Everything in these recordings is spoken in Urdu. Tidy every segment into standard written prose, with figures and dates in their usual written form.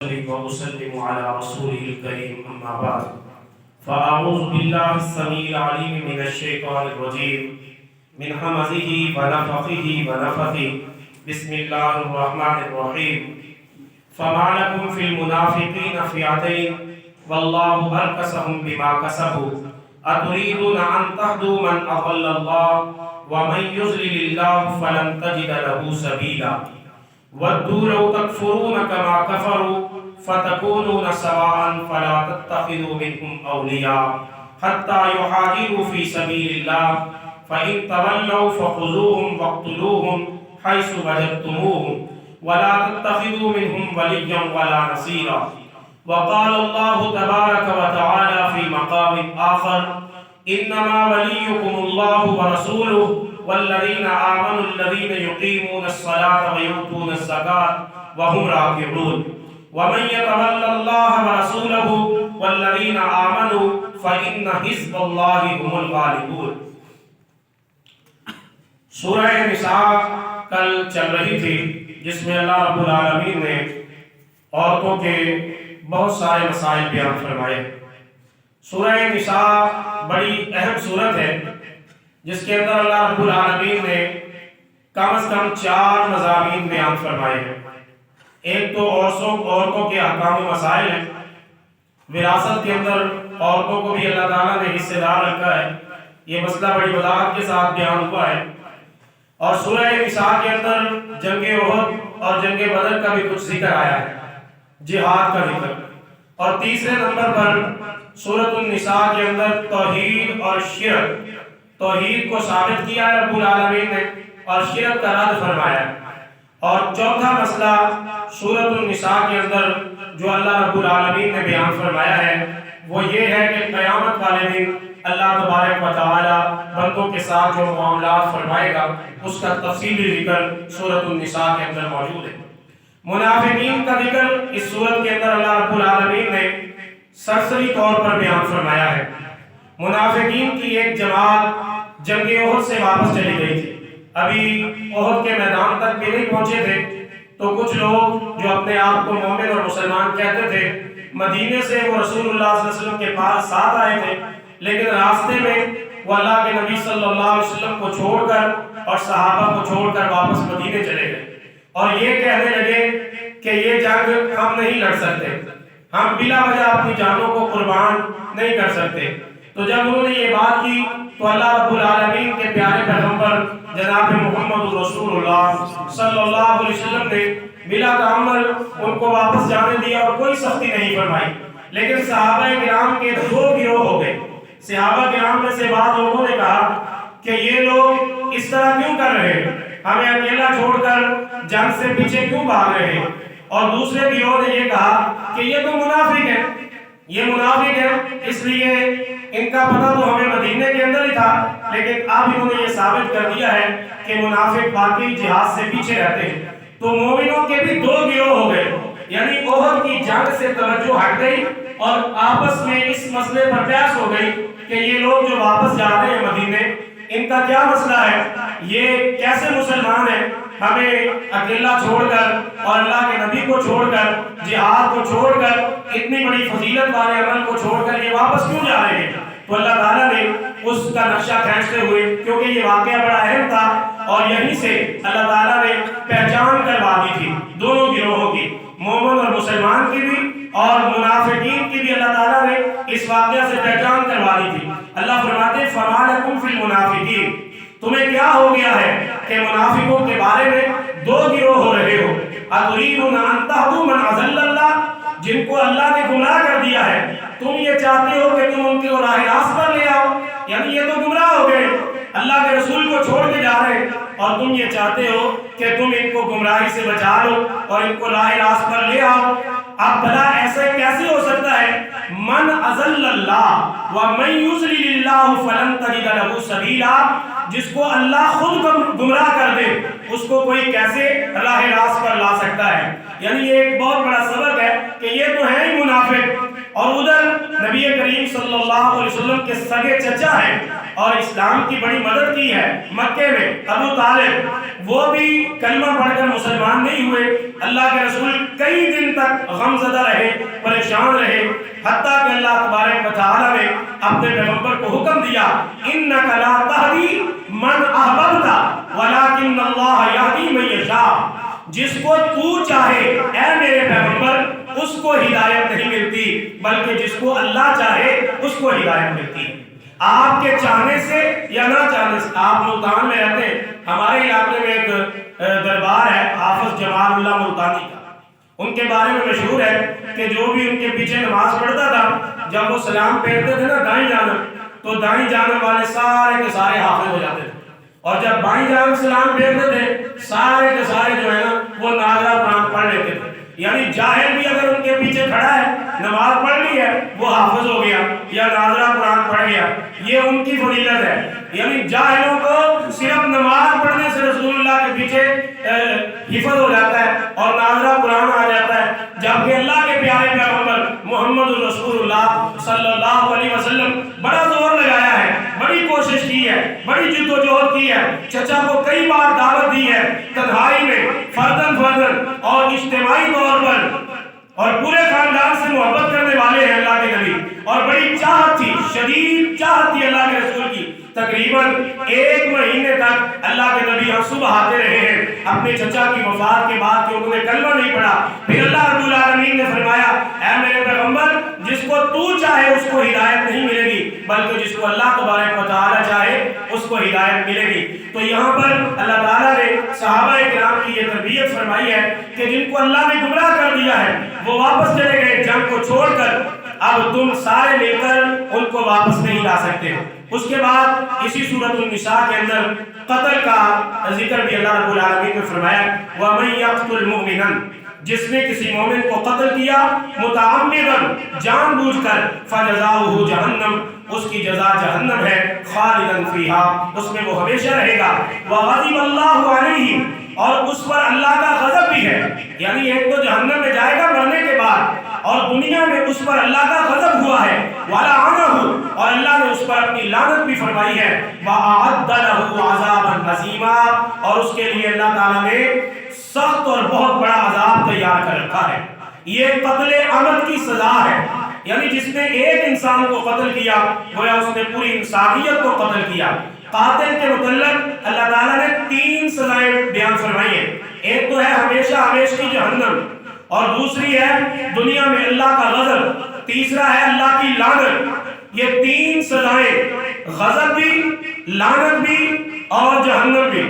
وأصلي وأسلم على رسوله الكريم أما بعد فأعوذ بالله السميع العليم من الشيطان الرجيم من همزه ونفخه ونفثه بسم الله الرحمن الرحيم فما لكم في المنافقين فئتين والله أركسهم بما كسبوا أتريدون أن تهدوا من أضل الله ومن يضلل الله فلن تجد له سبيلا ودوا لو تكفرون كما كفروا فتكونون سواء فلا تتخذوا منهم أولياء حتى يهاجروا في سبيل الله فإن تولوا فخذوهم واقتلوهم حيث وجدتموهم ولا تتخذوا منهم وليا ولا نصيرا وقال الله تبارك وتعالى في مقام آخر إنما وليكم الله ورسوله والذين آمنوا الذين يقيمون الصلاة ويؤتون الزكاة وهم راكعون ومن يتول الله ورسوله والذين آمنوا فإن حزب الله هم الغالبون۔ سورہ نساء کل چل رہی تھی جس میں اللہ رب العالمین نے عورتوں کے بہت سارے مسائل بیان فرمائے۔ سورہ نساء بڑی اہم سورت ہے جس کے اندر اللہ رب العالمین نے کم از کم 4 مضامین بیان فرمائے ہیں۔ ایک تو عورتوں کے احکام و مسائل ہیں، وراثت کے اندر عورتوں کو بھی اللہ تعالیٰ نے حصہ دار رکھا ہے، یہ مسئلہ بڑی وضاحت کے ساتھ بیان ہوا ہے۔ اور سورہ نساء کے اندر جنگ احد اور جنگ بدر کا بھی کچھ ذکر آیا ہے، جہاد کا ذکر۔ اور تیسرے نمبر پر سورۃ النساء کے اندر توحید اور شرک، توحید کو ثابت کیا ہے رب العالمین نے اور شرک کا رد فرمایا ہے۔ اور چوتھا مسئلہ سورۃ النساء کے اندر جو اللہ رب العالمین نے بیان فرمایا ہے وہ یہ ہے کہ قیامت والے دن اللہ تبارک و تعالی بندوں کے ساتھ جو معاملات فرمائے گا اس کا تفصیلی ذکر سورۃ النساء کے اندر موجود ہے۔ منافقین کا ذکر اس سورت کے اندر اللہ رب العالمین نے سرسری طور پر بیان فرمایا ہے۔ منافقین کی ایک جماعت جنگ احد سے واپس چلی گئی تھی، ابھی احد کے میدان تک بھی نہیں پہنچے تھے، تو کچھ لوگ جو اپنے آپ کو مومن اور مسلمان کہتے تھے مدینے سے وہ رسول اللہ صلی اللہ علیہ وسلم کے پاس ساتھ آئے تھے، لیکن راستے میں وہ اللہ کے نبی صلی اللہ علیہ وسلم کو چھوڑ کر اور صحابہ کو چھوڑ کر واپس مدینے چلے گئے اور یہ کہنے لگے کہ یہ جنگ ہم نہیں لڑ سکتے، ہم بلا وجہ اپنی جانوں کو قربان نہیں کر سکتے۔ تو جب انہوں نے یہ بات کی تو اللہ رب العالمین کے پیارے پیغمبر جناب محمد رسول اللہ صلی اللہ علیہ وسلم نے بلا تعمل ان کو واپس جانے دیا اور کوئی سختی نہیں فرمائی۔ لیکن صحابہ کرام کے 2 گروہ ہو گئے۔ صحابہ کرام میں سے بعض لوگوں نے کہا کہ یہ لوگ اس طرح کیوں کر رہے ہیں، ہمیں اکیلا چھوڑ کر جنگ سے پیچھے کیوں بھاگ رہے ہیں۔ اور دوسرے گروہ نے یہ کہا کہ یہ تو منافق ہیں، یہ منافق ہیں، اس لیے ان کا پتہ تو ہمیں مدینے کے اندر ہی تھا، لیکن اب انہوں نے یہ ثابت کر دیا ہے کہ منافق باقی جہاد سے پیچھے رہتے ہیں۔ تو مومنوں کے بھی 2 گروہ ہو گئے، یعنی احد کی جنگ سے توجہ ہٹ گئی اور آپس میں اس مسئلے پر بحث ہو گئی کہ یہ لوگ جو واپس جا رہے ہیں مدینے ان کا کیا مسئلہ ہے، یہ کیسے مسلمان ہیں، ہمیں اکیلا چھوڑ کر اور اللہ کے نبی کو چھوڑ کر جہاد کو چھوڑ کر اتنی بڑی فضیلت والے عمل کو چھوڑ کر یہ واپس کیوں جا رہے ہیں۔ تو اللہ تعالیٰ نے اس کا نقشہ کھینچتے ہوئے، کیونکہ یہ واقعہ بڑا اہم تھا اور یہیں سے اللہ تعالیٰ نے پہچان کروا دی تھی دونوں گروہوں کی، مومن اور مسلمان کی بھی اور منافقین کی بھی اللہ تعالیٰ نے اس واقعہ سے پہچان کروا دی تھی۔ اللہ فرماتے ہیں فَمَا لَكُمْ فِي الْمُنَافِقِينَ، تمہیں کیا ہو گیا ہے کہ منافقوں کے بارے میں 2 گروہ ہو رہے ہو۔ أَتُرِيدُونَ أَن تَهْدُوا مَنْ أَضَلَّ اللَّهُ، جن کو اللہ نے گمراہ کر دیا ہے، تم یہ چاہتے ہو کہ تم ان کو راہ راست پر لے آؤ، یعنی یہ تو گمراہ ہو گئے، اللہ کے رسول کو چھوڑ کے جا رہے ہیں اور تم یہ چاہتے ہو کہ تم ان کو گمراہی سے بچا لو اور ان کو راہ راست پر لے آؤ۔ اب بھلا ایسے کیسے ہو سکتا ہے؟ من اضل اللہ ومن یضلل اللہ فلن تجد له سبیلا، جس کو اللہ خود گمراہ کر دے اس کو کوئی کیسے راہ راست پر لا سکتا ہے۔ یعنی یہ ایک بہت بڑا سبق ہے کہ یہ تو ہے ہی منافق، اور ادھر نبی کریم صلی اللہ علیہ وسلم کے سگے چچا ہیں اور اسلام کی بڑی مدد کی ہے مکے میں۔ ابو طالب وہ بھی کلمہ پڑھ کر مسلمان نہیں ہوئے، اللہ کے رسول کئی دن تک غم زدہ رہے، پریشان رہے، حتیٰ کہ اللہ تبارک و تعالیٰ نے اپنے پیغمبر کو حکم دیا اِنَّكَ لَا تَهْدِي مَنْ أَحْبَبْتَ وَلَكِنَّ اللَّهَ يَهْدِي مَن يَشَاءُ، جس کو تو چاہے اے میرے پیغمبر اس کو ہدایت نہیں ملتی، بلکہ جس کو اللہ چاہے اس کو ہدایت ملتی ہے۔ آپ کے چاہنے سے یا نہ چاہنے سے، آپ ملتان میں رہتے ہیں، ہمارے علاقے میں ایک دربار ہے حافظ جمال اللہ ملتانی کا، ان کے بارے میں مشہور ہے کہ جو بھی ان کے پیچھے نماز پڑھتا تھا، جب وہ سلام پھیرتے تھے نا دائیں جانب، تو دائیں جانب والے سارے کے سارے حافظ ہو جاتے تھے، اور جب بائیں جانب سلام پھیرتے تھے سارے کے سارے جو ہے نا وہ ناظرہ قرآن پڑھ لیتے تھے۔ یعنی جاہل بھی اگر ان کے پیچھے کھڑا ہے، نماز پڑھ لی ہے، وہ حافظ ہو گیا یا ناظرہ قرآن پڑھ گیا، یہ ان کی فضیلت ہے۔ یعنی جاہلوں کو صرف نماز پڑھنے سے رسول اللہ کے پیچھے حفظ ہو جاتا ہے اور ناظرہ قرآن آ جاتا ہے، جبکہ اللہ کے پیارے پیغمبر محمد رسول اللہ صلی اللہ علیہ وسلم بڑا زور لگایا ہے، بڑی کوشش کی ہے، بڑی جد و جہد کی ہے، چچا کو کئی بار دعوت دی ہے، تنہائی میں، فردن اور اجتماعی طور پر، اور پورے خاندان سے محبت کرنے والے ہیں اللہ کے نبی، اور بڑی چاہت تھی، شدید چاہت تھی اللہ کے رسول کی۔ تقریباً 1 مہینے تک اللہ کے نبی آنسو بہاتے رہے ہیں اپنے چچا کی وفات کے بعد کہ انہوں نے کلمہ نہیں پڑھا۔ پھر اللہ رب العالمین نے فرمایا اے میرے پیغمبر جس کو تو چاہے اس کو ہدایت نہیں ملے گی، بلکہ جس کو اللہ تبارک و تعالیٰ چاہے اس کو ہدایت ملے گی۔ تو یہاں پر اللہ تعالیٰ نے صحابہ کرام کی یہ تربیت فرمائی ہے کہ جن کو اللہ نے گمراہ کر دیا ہے وہ واپس چلے گئے جنگ کو چھوڑ کر، اب تم سارے مل کر ان کو واپس نہیں لا سکتے۔ اس کے بعد اسی سورۃ النساء کے اندر قتل کا ذکر بھی اللہ رب العالمین نے فرمایا وَمَن يَقْتُلْ مُؤْمِنًا، جس نے کسی مومن کو قتل کیا متعمدًا جان بوجھ کر فَجَزَاؤُهُ جَهَنَّمُ، اس کی جزا جہنم ہے، خالدًا فیہا، اس میں وہ ہمیشہ رہے گا، وَغَضِبَ اللَّهُ عَلَيْهِ، اور اس پر اللہ کا غضب بھی ہے۔ یعنی ایک تو جہنم میں جائے گا مرنے کے بعد، اور دنیا میں اس پر اللہ کا غضب ہوا ہے، وَلَعَنَهُ، اور اللہ نے اس پر اپنی لعنت بھی فرمائی ہے، وَأَعَدَّ لَهُ عَذَابًا عَظِيمًا، اور اس کے لیے اللہ تعالیٰ نے سخت اور بہت بڑا عذاب تیار کر رکھا ہے۔ یہ قتل عمد کی سزا ہے، یعنی جس نے ایک انسان کو قتل کیا گویا اس نے پوری انسانیت کو قتل کیا۔ قاتل کے متعلق اللہ تعالیٰ نے 3 سزائیں بیان فرمائی ہیں، ایک تو ہے ہمیشہ ہمیش کی جہنم، اور دوسری ہے دنیا میں اللہ کا غضب، تیسرا ہے اللہ کی لعنت۔ یہ 3 سزائیں، غضب بھی، لعنت بھی اور جہنم بھی۔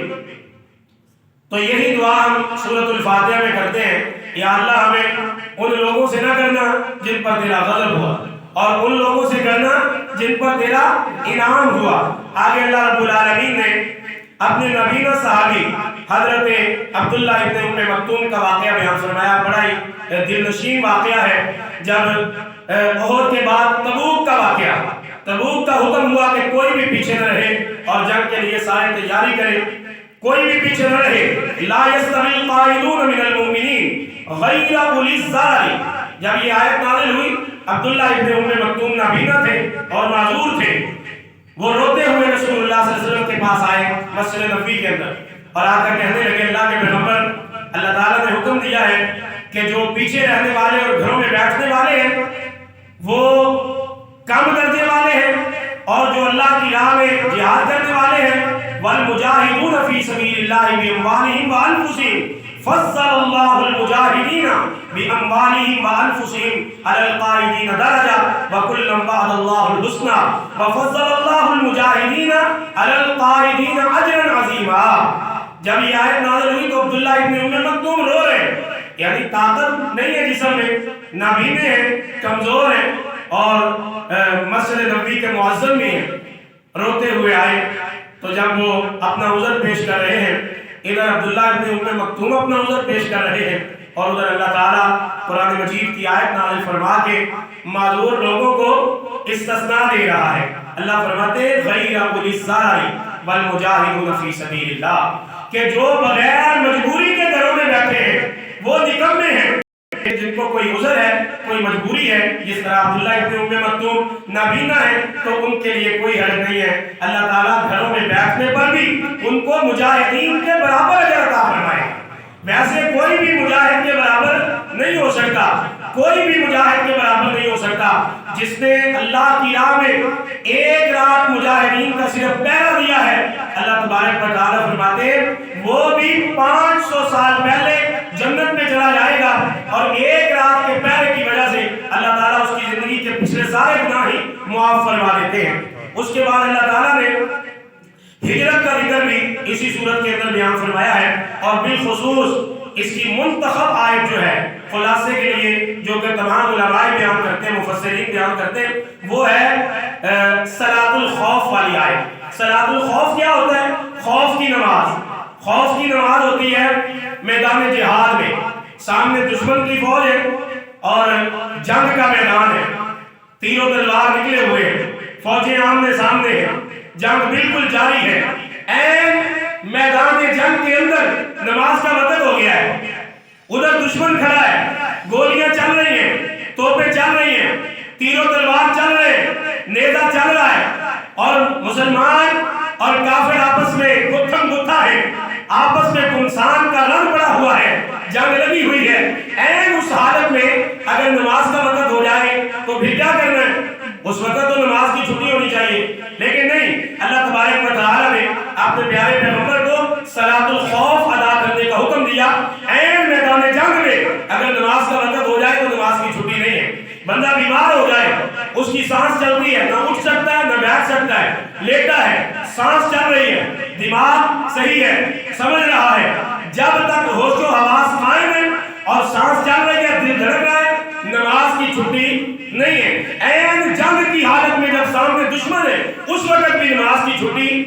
تو یہی دعا ہم سورۃ الفاتحہ میں کرتے ہیں، یا اللہ ہمیں ان لوگوں سے نہ کرنا جن پر تیرا غضب ہوا، اور ان لوگوں سے کرنا جن پر تیرا انعام ہوا۔ آگے اللہ رب العالمین نے اپنے نبینا صحابی حضرت عبداللہ ابن ام مکتوم کا واقعہ بیان فرمایا، بڑا ہی دل نشین واقعہ ہے۔ جب احد کے بعد تبوک کا واقعہ، تبوک کا حکم ہوا کہ کوئی بھی پیچھے نہ رہے اور جنگ کے لیے سارے تیاری کرے، کوئی بھی پیچھے نہ رہے۔ لا يستوي القاعدون من المؤمنین غیر اولی الضرر، جب یہ آیت نازل ہوئی عبداللہ ابن ام مکتوم نابینا تھے اور معذور تھے، وہ روتے ہوئے رسول اللہ صلی اللہ علیہ وسلم کے پاس آئے مسجد نبوی کے اندر، اور آ کر کہنے لگے اللہ کے پیغمبر اللہ تعالیٰ نے حکم دیا ہے کہ جو پیچھے رہنے والے اور گھروں میں بیٹھنے والے ہیں وہ کم درجے والے ہیں، اور جو اللہ کی راہ میں جہاد کرنے والے ہیں والمجاہدون فی سبیل اللہ باموالہم وانفسہم فضل اللہ المجاہدین باموالہم وانفسہم علی القاعدین درجہ وکلا وعد اللہ الحسنی وفضل اللہ المجاہدین علی القاعدین اجرا عظیما۔ جب یہ آیت نازل ہوئی تو عبداللہ ابن ام مکتوم رو رہے، یعنی طاقت نہیں ہے جسم میں، نابینے ہیں، کمزور ہیں، اور مسجد نبوی کے معظم بھی ہیں، روتے ہوئے آئے۔ تو جب وہ اپنا عذر پیش کر رہے ہیں، ادھر عبداللہ ابن ام مکتوم اپنا عذر پیش کر رہے ہیں، اور ادھر اللہ تعالیٰ قرآن مجید کی آیت نازل فرما کے معذور لوگوں کو استثناء دے رہا ہے۔ اللہ فرماتے ہیں غیر اولی الضرر والمجاہدون فی سبیل اللہ، کہ جو بغیر مجبوری کے گھروں میں بیٹھے ہیں وہ نکمے ہیں، جن کو کوئی عذر ہے، کوئی مجبوری ہے، جس طرح عبداللہ ابن ام مکتوم نابینا ہے، تو ان کے لیے کوئی حرج نہیں ہے۔ اللہ تعالیٰ گھروں میں بیٹھنے پر بھی ان کو مجاہدین کے برابر اجر عطا فرمائے۔ ویسے کوئی بھی مجاہد کے برابر نہیں ہو سکتا، کوئی بھی مجاہد کے برابر نہیں ہو سکتا۔ جس نے اللہ کی راہ میں ایک رات مجاہدین کا صرف پہرا دیا ہے، اللہ تبارک و تعالیٰ فرماتے ہیں وہ بھی 500 سال پہلے جنت میں چلا جائے گا، اور ایک رات کے پہرے کی وجہ سے اللہ تعالیٰ اس کی زندگی کے پچھلے سارے گناہ ہی معاف فرما دیتے ہیں۔ اس کے بعد اللہ تعالیٰ نے ہجرت کا ذکر بھی اسی صورت کے اندر بیان فرمایا ہے، اور بالخصوص اس کی منتخب آیت جو ہے خلاصے کے لیے جو کہ تمام علماء بیان کرتے ہیں، مفسرین بیان کرتے ہیں، وہ ہے صلاۃ الخوف والی آیت۔ صلاۃ الخوف کیا ہوتا ہے؟ خوف کی نماز۔ خوف کی نماز ہوتی ہے میدان جہاد میں، سامنے دشمن کی فوج ہے اور جنگ کا میدان ہے، تیر و تلوار نکلے ہوئے ہیں، فوجیں آمنے سامنے ہیں، جنگ بالکل جاری ہے۔ این میدان جنگ کے اندر نماز کا وقت ہو گیا ہے، ادھر دشمن کھڑا ہے، گولیاں چل رہی ہیں، توپیں چل رہی ہیں، تیر و تلوار چل رہے ہیں، نیزہ چل رہا ہے، اور مسلمان اور کافر آپس میں گتھم گتھا ہے، آپس میں خنثان کا رنگ پڑا ہوا ہے، جنگ لگی ہوئی ہے۔ این اس حالت میں اگر نماز کا وقت ہو جائے تو پھر کیا کرنا ہے؟ اس وقت تو نماز کی چھٹی ہونی چاہیے، لیکن نہیں، اللہ تبارک و تعالیٰ نے اپنے پیارے پیغمبر کو صلاۃ الخوف ادا کرنے کا حکم دیا۔ این میدان جنگ میں اگر نماز کا وقت ہو جائے تو نماز کی چھٹی نہیں ہے۔ بندہ بیمار ہو جائے، اس کی سانس چلتی ہے، نہ اٹھ سکتا ہے نہ بیٹھ سکتا ہے، لیٹا ہے، سانس چل رہی ہے، دماغ صحیح ہے، سمجھ رہا ہے، جب تک ہوش و حواس قائم ہے اور سانس چل رہی ہے، دل دھڑک رہا ہے، نماز کی چھٹی نہیں ہے۔ این جنگ کی حالت میں جب سامنے دشمن ہے، اس وقت بھی نماز کی چھٹی،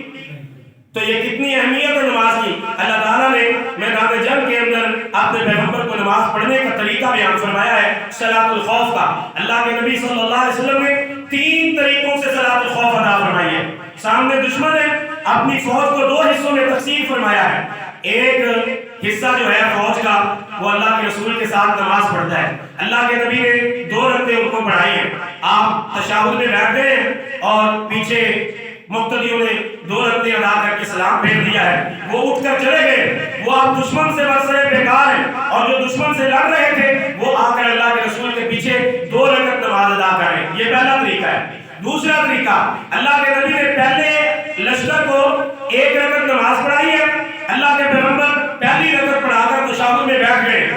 تو یہ کتنی اہمیت ہے نماز کی۔ اللہ تعالیٰ نے میدان جنگ کے اندر اپنے پیغمبر کو نماز پڑھنے کا طریقہ بیان فرمایا ہے صلاۃ الخوف کا۔ اللہ کے نبی صلی اللہ علیہ وسلم نے 3 طریقوں سے صلاۃ الخوف ادا فرمائی ہے۔ سامنے دشمن ہے، اپنی فوج کو 2 حصوں میں تقسیم فرمایا ہے۔ ایک حصہ جو ہے فوج کا وہ اللہ کے رسول کے ساتھ نماز پڑھتا ہے۔ اللہ کے نبی نے 2 رکعتیں ان کو پڑھائی ہیں۔ آپ تشہد میں بیٹھتے ہیں اور پیچھے مقتدیوں نے 2 رکعتیں ادا کر کے سلام پھیر دیا ہے، وہ اٹھ کر چلے گئے۔ وہ آپ دشمن سے برسرے بیکار ہیں، اور جو دشمن سے لڑ رہے تھے وہ آ کر اللہ کے رسول کے پیچھے 2 رکعت نماز ادا کریں۔ یہ پہلا طریقہ ہے۔ دوسرا طریقہ، اللہ کے نبی نے پہلے لشکر کو 1 رکعت نماز پڑھائی ہے۔ اللہ کے پیغمبر پہلی رکعت پڑھا کر تشہد میں بیٹھ گئے،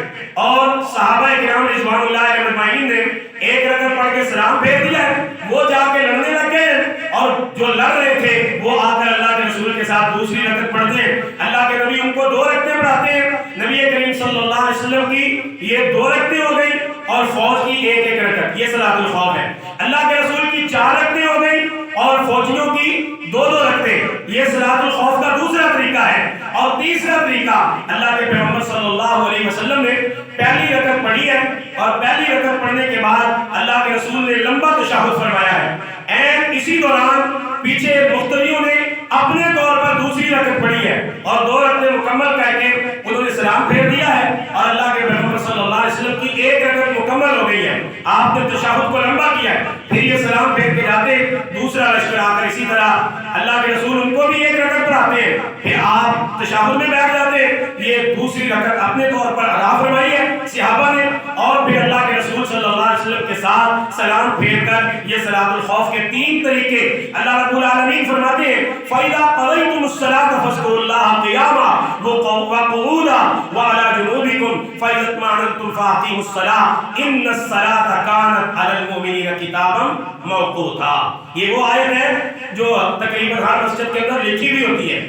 اور صحابہ کرام رضوان اللہ علیہم اجمعین نے 1 رکعت پڑھ کے سلام پھیر دیا ہے۔ وہ جا کے لڑنے لگ گئے، اور جو لڑ رہے تھے وہ آ کر اللہ کے رسول کے ساتھ دوسری رکعت پڑھتے ہیں۔ اللہ کے نبی ان کو 2 رکعتیں پڑھاتے ہیں۔ نبی کریم صلی اللہ علیہ وسلم کی یہ 2 رکعتیں ہو گئی، اور فوج کی 1 رکعت، یہ صلاۃ الخوف ہے۔ اللہ کے رسول کی 4 رکعتیں ہو گئی، اور فوجیوں کی 2 رکعتیں، یہ صلاۃ الخوف کا دوسرا طریقہ ہے۔ اور تیسرا طریقہ، اللہ کے پیغمبر صلی اللہ علیہ وسلم نے پہلی رکعت پڑھی ہے، اور پہلی رکعت پڑھنے کے بعد اللہ کے رسول نے لمبا تشہد فرمایا ہے۔ این اسی دوران پیچھے مقتدیوں نے اپنے طور پر دوسری رکعت پڑھی ہے، اور 2 رکعتیں مکمل کر کے انہوں نے سلام پھیر دیا ہے، اور اللہ کے پیغمبر صلی اللہ علیہ وسلم کی 1 رکعت مکمل ہو گئی ہے۔ آپ نے تشہد کو لمبا کیا ہے، پھر یہ سلام پھیر کے جاتے، دوسرا لشکر آ کر اسی طرح اللہ کے رسول ان کو بھی 1 رکعت پڑھاتے ہیں، پھر آپ تشہد میں بیٹھ جاتے، یہ دوسری رکعت اپنے طور پر ادا فرمائی ہے صحابہ نے، اور پھر اللہ کے رسول صلی اللہ علیہ وسلم کے ساتھ سلام پھیر کر یہ صلاۃ الخوف کے 3 طریقے اللہ رب العالمین فرماتے ہیں۔ فَإِذَا قَضَيْتُمُ الصَّلَاةَ فَاذْكُرُوا اللَّهَ قِيَامًا وَقُعُودًا وَعَلَىٰ جُنُوبِكُمْ فَإِذَا اطْمَأْنَنْتُمْ فَأَقِيمُوا الصَّلَاةَ إِنَّ الصَّلَاةَ كَانَتْ عَلَى الْمُؤْمِنِينَ كِتَابًا مَوْقُوتًا۔ یہ وہ آیت ہے جو تقریباً ہر مسجد کے اندر لکھی بھی ہوتی ہے،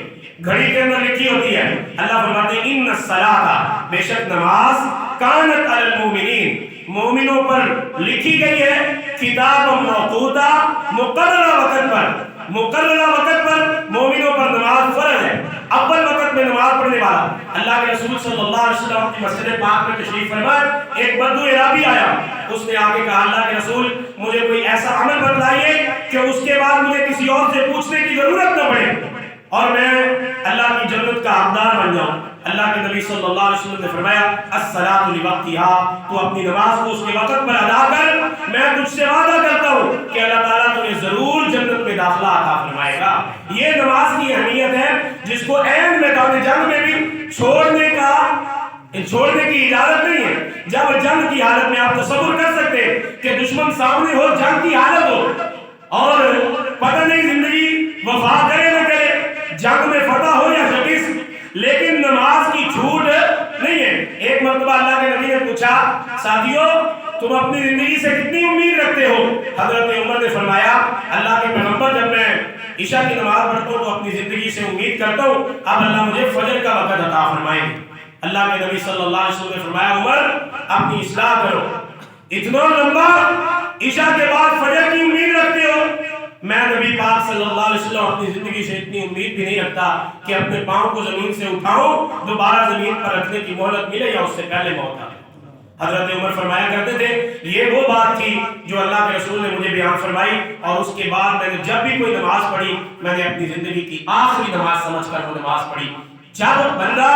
گھڑی کے اندر لکھی ہوتی ہے۔ اللہ فرماتے ہیں اِنَّ الصَّلَاةَ، بے شک نماز، كَانَتْ عَلَى الْمُؤْمِنِينَ، مومنوں پر لکھی گئی ہے، کتاب موقوتا، مقررہ وقت پر، مقررہ وقت پر مومنوں پر نماز فرض ہے۔ اول وقت میں نماز پڑھنے والا، اللہ کے رسول صلی اللہ علیہ وسلم اپنی مسجد پاک میں تشریف فرمائے، ایک بدو عرابی آیا، اس نے آ کے کہا اللہ کے رسول مجھے کوئی ایسا عمل بتلائیے کہ اس کے بعد مجھے کسی اور سے پوچھنے کی ضرورت نہ پڑے۔ اور میں اللہ کی جنت کا حقدار بن جاؤں۔ اللہ کے نبی صلی اللہ علیہ وسلم نے فرمایا الصلاۃ لوقتها، تو اپنی نماز کو اس کے وقت پر ادا کر، میں تجھ سے وعدہ کرتا ہوں کہ اللہ تعالیٰ تمہیں ضرور جنت میں داخلہ عطا فرمائے گا۔ یہ نماز کی اہمیت ہے جس کو عین میدان جنگ میں بھی چھوڑنے کی اجازت نہیں ہے۔ جب جنگ کی حالت میں آپ تصور کر سکتے کہ دشمن سامنے ہو، جنگ کی حالت ہو اور پتہ نہیں زندگی وفا کرے نہ کرے، جنگ میں فتح ہو یا شکست، لیکن نماز کی چھوٹ نہیں ہے۔ ایک مرتبہ اللہ کے نبی نے پوچھا ساتھیو تم اپنی زندگی سے کتنی امید رکھتے ہو؟ حضرت عمر نے فرمایا اللہ کے پیغمبر جب میں عشاء کی نماز پڑھتا ہوں تو اپنی زندگی سے امید کرتا ہوں اب اللہ مجھے فجر کا وقت عطا فرمائے گے۔ اللہ کے نبی صلی اللہ علیہ وسلم نے فرمایا عمر اپنی اصلاح کرو، اتنا لمبا عشاء کے بعد فجر کی امید رکھتے ہو؟ میں نبی پاک صلی اللہ علیہ وسلم اپنی زندگی سے اتنی امید بھی نہیں رکھتا کہ اپنے پاؤں کو زمین سے اٹھاؤں، دوبارہ زمین پر رکھنے کی مہلت ملے یا اس سے پہلے موت آئے۔ حضرت عمر فرمایا کرتے تھے یہ وہ بات تھی جو اللہ کے رسول نے مجھے بیان فرمائی، اور اس کے بعد میں نے جب بھی کوئی نماز پڑھی میں نے اپنی زندگی کی آخری نماز سمجھ کر وہ نماز پڑھی۔ جب بندہ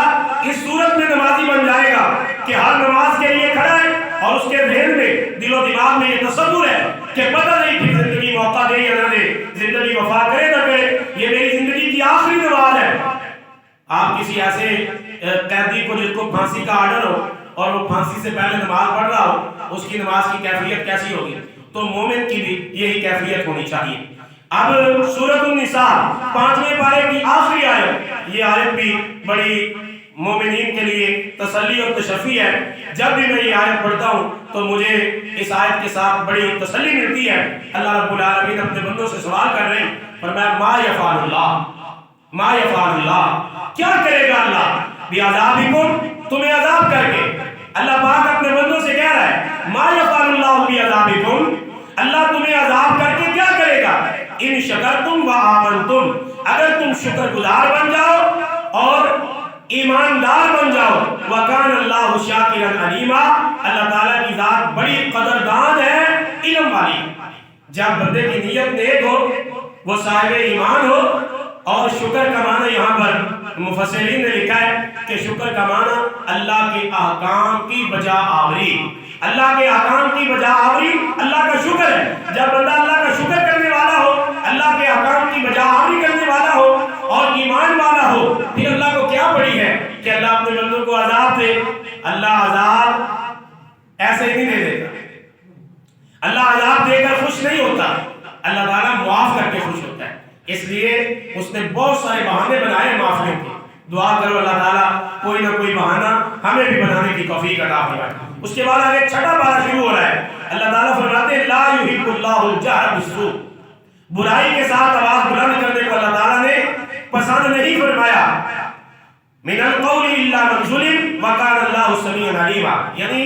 اس صورت میں نمازی بن جائے گا کہ ہر نماز کے لیے کھڑا ہے اور اس کے ذہن میں دل و دماغ میں یہ تصور ہے کہ پتہ نہیں پھر زندگی موقع دے یا نہ دے، زندگی وفا کرے نہ کرے، یہ میری زندگی کی آخری نماز ہے۔ آپ کسی ایسے قیدی کو جس کو پھانسی کا آرڈر ہو اور وہ پھانسی سے پہلے نماز پڑھ رہا ہو، اس کی نماز کی کیفیت کیسی ہوگی؟ تو مومن کی بھی یہی کیفیت ہونی چاہیے۔ اب سورۃ النساء 5ویں پارے کی آخری آیت، یہ آیت بھی بڑی مومنین کے لیے تسلی اور تشفی ہے۔ جب بھی میں یہ آیت پڑھتا ہوں تو مجھے اس آیت کے ساتھ بڑی تسلی ملتی ہے۔ اللہ رب العالمین اپنے بندوں سے سوال کر رہے ہیں، فرمایا ما یفعل اللہ، ما یفعل اللہ، کیا کرے گا اللہ بعذابکم، تمہیں عذاب کر کے۔ اللہ پاک اپنے بندوں سے کہہ رہا ہے ما یفعل اللہ بعذابکم، اللہ تمہیں عذاب کر کے کیا کرے گا؟ ان شکرتم و آمنتم، اگر تم شکر گزار بن جاؤ اور ایماندار بن جاؤ، وَكَانَ اللَّهُ شَاكِرًا عَلِيمًا، اللہ تعالیٰ کی ذات بڑی قدردان ہے، علم والی۔ جب بندے کی نیت نیک ہو، وہ صاحب ایمان ہو، اور شکر کا معنی یہاں پر مفسرین نے لکھا ہے کہ شکر کا معنی اللہ کے احکام کی بجا آوری، اللہ کے احکام کی بجا آوری اللہ کا شکر ہے۔ جب بندہ اللہ کا شکر کرنے والا ہو، اللہ کے احکام کی بجا آوری کرنے والا ہو اور ایمان والا ہو، پھر اللہ کو کیا پڑی ہے کہ اللہ اپنے بندوں کو عذاب دے؟ اللہ عذاب ایسے ہی نہیں دے دیتا، اللہ عذاب دے کر خوش نہیں ہوتا، اللہ تعالیٰ معاف کر کے خوش ہوتا ہے۔ اس لیے اس نے بہت سارے بہانے بنائے معافیوں کے۔ دعا کرو اللہ تعالیٰ کوئی نہ کوئی بہانہ ہمیں بھی بنانے کی توفیق عطا فرمائے۔ اس کے بعد آگے چھٹا پارہ شروع ہو رہا ہے۔ اللہ تعالیٰ فرماتے ہیں لا یحب اللہ الجہر بالسوء، برائی کے ساتھ آواز بلند کرنے کو اللہ تعالیٰ نے پسند نہیں فرمایا۔ من القول الا من ظلم وکان اللہ سمیعا علیما، یعنی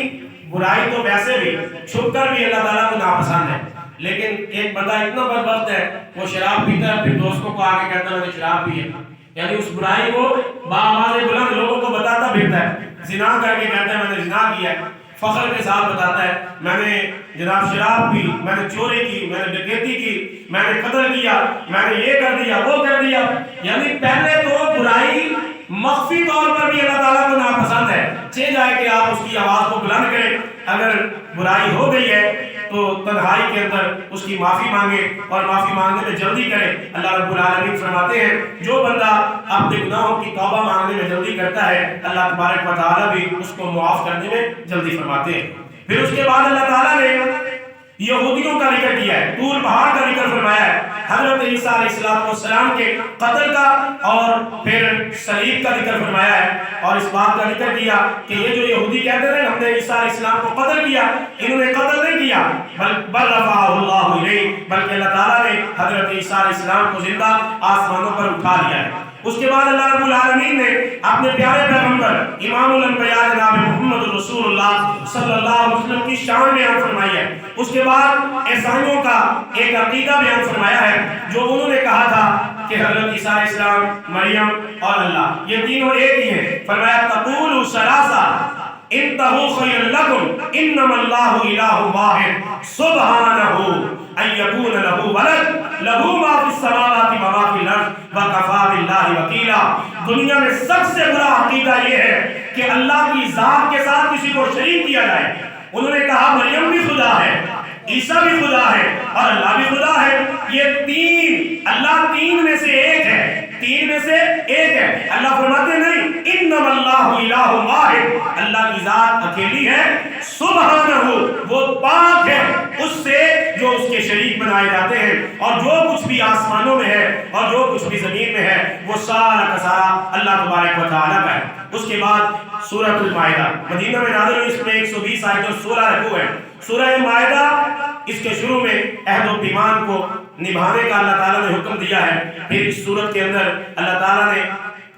برائی تو ویسے بھی چھپ کر بھی اللہ تعالیٰ کو ناپسند ہے، لیکن ایک بندہ اتنا بدبخت ہے وہ شراب پیتا ہے، پھر دوستوں کو آگے کہتا ہے میں نے شراب پی ہے، یعنی اس برائی کو بآواز بلند لوگوں کو بتاتا پھرتا ہے، زنا کر کے کہتا ہے میں نے زنا کیا ہے، فخر کے ساتھ بتاتا ہے میں نے جناب شراب پی، میں نے چوری کی، میں نے ڈکیتی کی، میں نے قتل کیا، میں نے یہ کر دیا وہ کر دیا۔ یعنی پہلے تو برائی مخفی طور پر بھی اللہ تعالیٰ کو ناپسند ہے، چاہے جائے کہ آپ اس کی آواز کو بلند کریں، اگر برائی ہو گئی ہے تو تنہائی کے اندر اس کی معافی مانگے اور معافی مانگنے میں جلدی کرے۔ اللہ رب العالمین فرماتے ہیں جو بندہ اپنے گناہوں کی توبہ مانگنے میں جلدی کرتا ہے اللہ تبارک و تعالیٰ بھی اس کو معاف کرنے میں جلدی فرماتے ہیں۔ پھر اس کے بعد اللہ تعالیٰ نے یہودیوں کا ذکر کیا ہے، طور پہاڑ کا ذکر فرمایا ہے، حضرت عیسیٰ علیہ السلام کے قتل کا اور پھر صلیب کا ذکر فرمایا ہے، اور اس بات کا ذکر کیا کہ یہ جو یہودی کہتے ہیں ہم نے عیسیٰ علیہ السلام کو قتل کیا، انہوں نے قتل نہیں کیا بل رفعہ اللہ الیہ، بلکہ اللہ تعالیٰ نے حضرت عیسیٰ علیہ السلام کو زندہ آسمانوں پر اٹھا لیا ہے۔ اس کے بعد اللہ رب العالمین نے اپنے پیارے پیغمبر امام الانبیاء جناب محمد رسول اللہ صلی اللہ علیہ وسلم کی شان بیان فرمائی ہے۔ اس کے بعد عیسائیوں کا ایک عقیدہ بیان فرمایا ہے جو انہوں نے کہا تھا کہ حضرت عیسیٰ علیہ السلام، مریم اور اللہ یہ تینوں ایک ہی ہیں۔ فرمایا تقول ثلاثہ، انتہوا خیر لکم انما اللہ الہ واحد سبحانہ ان یکون لہ ولد لہ ما فی السماوات و ما فی الارض وکفی باللہ وکیلا۔ دنیا میں سب سے بڑا عقیدہ یہ ہے کہ اللہ کی ذات کے ساتھ کسی کو شریک کیا جائے۔ انہوں نے کہا مریم بھی خدا ہے، عیسیٰ بھی خدا ہے اور اللہ بھی خدا ہے۔ یہ تین، اللہ تین میں سے ایک ہے، تین میں سے ایک ہے۔ اللہ فرماتے نہیں انما اللہ الہ واحد، اللہ کی ذات اکیلی ہے، سبحانہ وہ پاک ہے اس سے جو اس کے شریک بنائے جاتے ہیں، اور جو کچھ بھی آسمانوں میں ہے اور جو کچھ بھی زمین میں ہے وہ سارا کا سارا اللہ تبارک و تعالیٰ کا ہے۔ اس کے بعد سورۃ المائدہ مدینہ میں نازل ہوئی، اس میں 120 آیتیں اور 16 رکوع ہیں۔ سورہ مائدہ اس کے شروع میں عہد و پیمان کو نبھانے کا اللہ تعالیٰ نے حکم دیا ہے۔ پھر اس سورت کے اندر اللہ تعالیٰ نے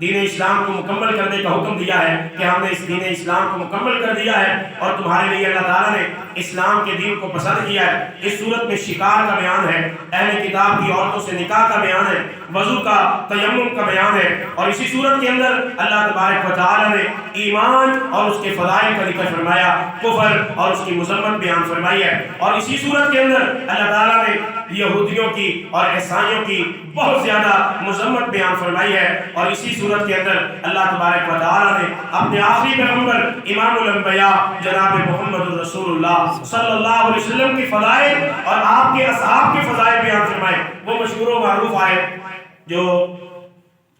دین اسلام کو مکمل کرنے کا حکم دیا ہے کہ ہم نے اس دین اسلام کو مکمل کر دیا ہے اور تمہارے لیے اللہ تعالیٰ نے اسلام کے دین کو پسند کیا ہے۔ اس صورت میں شکار کا بیان ہے، اہل کتاب کی عورتوں سے نکاح کا بیان ہے، وضو کا، تیمم کا بیان ہے، اور اسی صورت کے اندر اللہ تبارک و تعالیٰ نے ایمان اور اس کے فضائل کا ذکر فرمایا، کفر اور اس کی مذمت بیان فرمائی ہے۔ اور اسی صورت کے اندر اللہ تعالیٰ نے یہودیوں کی اور عیسائیوں کی بہت زیادہ مذمت بیان فرمائی ہے۔ اور اسی صورت کے اندر اللہ تبارک و تعالیٰ نے اپنے آخری پیغمبر امام الانبیاء جناب محمد رسول اللہ صلی اللہ علیہ وسلم کی فضائل اور آپ کے اصحاب کے فضائل بیان فرمائے۔ وہ مشہور و معروف آیت جو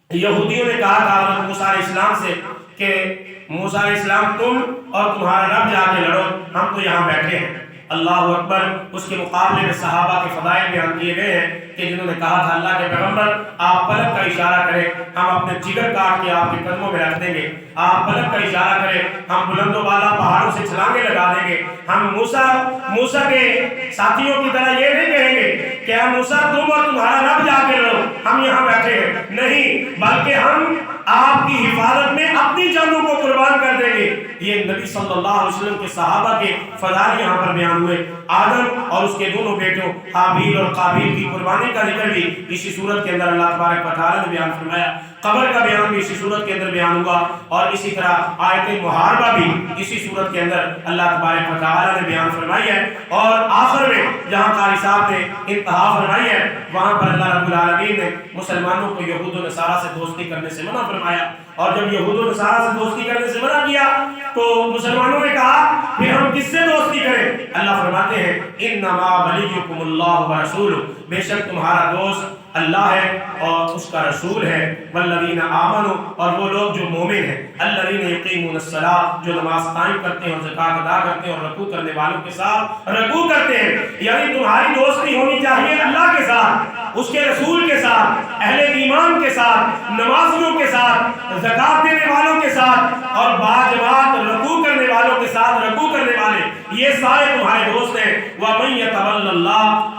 یہودیوں نے کہا تھا حضرت موسیٰ علیہ السلام سے کہ موسیٰ علیہ السلام تم اور تمہارا رب جا کے لڑو، ہم تو یہاں بیٹھے ہیں۔ اللہ اکبر۔ اس کے مقابلے میں صحابہ کے فضائل بیان کیے گئے ہیں کہ جنہوں نے کہا تھا اللہ کے پیغمبر آپ پلک کا اشارہ کریں ہم اپنے جگر کاٹ کے آپ کے قدموں میں رکھ دیں گے، آپ پلک کا اشارہ کریں ہم بلند و بالا پہاڑوں سے چھلانگیں لگا دیں گے، ہم موسیٰ کے ساتھیوں کی طرح یہ نہیں کہیں گے کہ اے موسیٰ تم اور تمہارا رب جا کے لڑو ہم یہاں بیٹھے ہیں، نہیں، بلکہ ہم آپ کی حفاظت میں اپنی جانوں کو قربان کر دیں گے۔ یہ نبی صلی اللہ علیہ وسلم کے صحابہ کے فضائل یہاں پر بیان ہوئے۔ آدم اور اس کے دونوں بیٹوں حابیل اور قابیل کی قربانی کا ذکر بھی اسی صورت کے اندر اللہ تبارک و تعالیٰ نے بیان فرمایا۔ قبر کا بیان بھی اسی صورت کے اندر بیان ہوا، اور اسی طرح آیت محاربہ بھی اسی صورت کے اندر اللہ تبارک و تعالیٰ نے بیان فرمائی ہے۔ اور آخر میں جہاں قاری صاحب نے انتہا فرمائی ہے وہاں پر اللہ رب العالمین نے مسلمانوں کو یہود و نصارہ سے دوستی کرنے سے منع فرمایا، اور جب یہود و نصارہ سے دوستی کرنے سے منع کیا تو مسلمانوں نے کہا پھر ہم کس سے دوستی کریں؟ اللہ فرماتے ہیں انما ولیکم اللہ ورسولہ، بے شک تمہارا دوست اللہ ہے اور اس کا رسول ہے، والذین آمنوا، اور وہ لوگ جو مومن ہیں، الذین یقیمون الصلاۃ، جو نماز قائم کرتے ہیں اور زکوٰۃ ادا کرتے ہیں اور رکوع کرنے والوں کے ساتھ رکوع کرتے ہیں۔ یعنی تمہاری دوستی ہونی چاہیے اللہ کے ساتھ، اس کے رسول کے ساتھ، اہل ایمان کے ساتھ، نمازیوں کے ساتھ، زکوٰۃ دینے والوں کے ساتھ، اور باجماعت رکوع کرنے والوں کے ساتھ رکوع کرنے والے، یہ سارے تمہارے دوست ہیں۔ وَمَن يَتَوَلَّ اللَّهَ،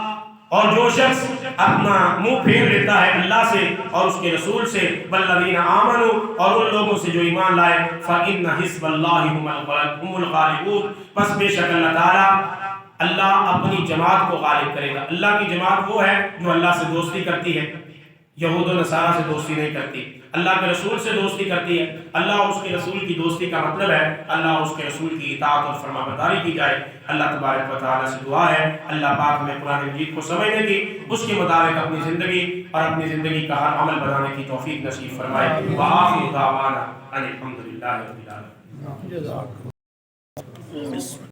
اور جو شخص اپنا منہ پھیر لیتا ہے اللہ سے اور اس کے رسول سے، والذین آمنوا، اور ان لوگوں سے جو ایمان لائے، فإن حزب اللہ هم الغالبون، پس بے شک اللہ تعالیٰ اللہ اپنی جماعت کو غالب کرے گا۔ اللہ کی جماعت وہ ہے جو اللہ سے دوستی کرتی ہے، یہود و نصارہ سے دوستی نہیں کرتی، اللہ کے رسول سے دوستی کرتی ہے۔ اللہ اور اس کے رسول کی دوستی کا مطلب ہے اللہ اور اس کے رسول کی اطاعت اور فرما برداری کی جائے۔ اللہ تبارک و تعالیٰ سے دعا ہے اللہ پاک میں قرآن مجید کو سمجھنے کی، اس کے مطابق اپنی زندگی اور اپنی زندگی کا ہر عمل بنانے کی توفیق نصیب فرمائے۔ وآخر دعوانا ان الحمد للہ رب العالمین۔